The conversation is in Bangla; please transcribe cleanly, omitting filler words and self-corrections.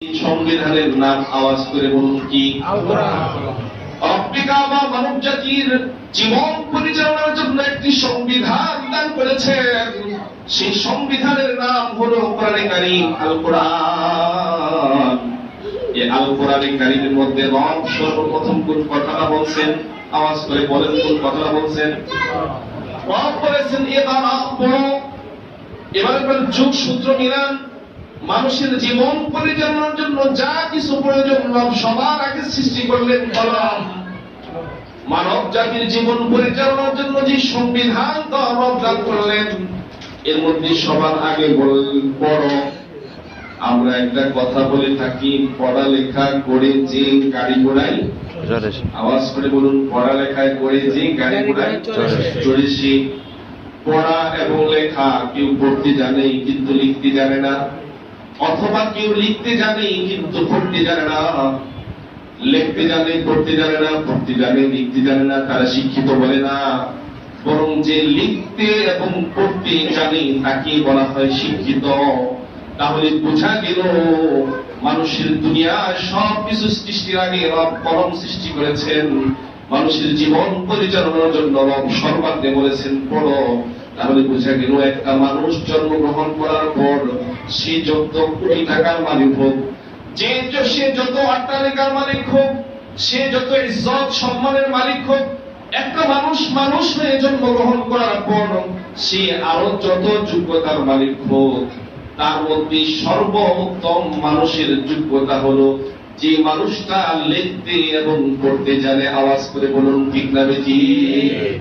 সংবিধানের নাম আওয়াজ করে বলুন কি? আফ্রিকা বা মানব জাতির জীবন পরিচালনার জন্য একটি সংবিধান দান করেছেন। সেই সংবিধানের নাম হলো কোরআনে কারীম, আল কোরআন। এই আল কোরআনে কারীমের মধ্যে রব সর্বপ্রথম কোন কথাটা বলছেন? আওয়াজ করে বলেন, কোন কথাটা বলছেন? রব বলেছেন ইকরা, পড়ো। এবারে যুগ সূত্র মিলান। মানুষের জীবন পরিচালনার জন্য যা কিছু প্রয়োজন রব সবার আগে সৃষ্টি করলেন কলম। মানব জাতির জীবন পরিচালনার জন্য যে সংবিধান রব দান করলেন, এর মধ্যে সবার আগে বললেন পড়ো। আমরা একটা কথা বলে থাকি, পড়ালেখা করে যে গাড়ি ঘোড়ায়, আওয়াজ করে বলুন, পড়ালেখায় করে যে গাড়ি ঘোড়ায় চড়েছি। পড়া এবং লেখা, কেউ পড়তে জানে কিন্তু লিখতে জানে না, অথবা কেউ লিখতে জানে কিন্তু পড়তে জানে না। লিখতে জানে, পড়তে জানে না, পড়তে জানে, লিখতে জানে না, তারা শিক্ষিত বলে না। বরং যে লিখতে এবং পড়তে জানে তাকে বলা হয় শিক্ষিত। তাহলে বোঝা গেল মানুষের দুনিয়ায় সবকিছু সৃষ্টির আগে রব কলম সৃষ্টি করেছেন। মানুষের জীবন পরিচালনার জন্য রব সর্বাগ্রে বলেছেন পড়ো। তাহলে বোঝা গেল একটা মানুষ জন্মগ্রহণ করার পর সে যত কোটি টাকার মালিক হোক, সে যত অট্টালিকার মালিক হোক, সে যত ইজ্জত সম্মানের মালিক হোক, একটা মানুষ হয়ে জন্মগ্রহণ করার পর সে আরো যত যোগ্যতার মালিক হোক, তার মধ্যে সর্বোত্তম মানুষের যোগ্যতা হলো যে মানুষটা লিখতে এবং পড়তে জানে। আওয়াজ করে বলুন ঠিক না বেঠিক?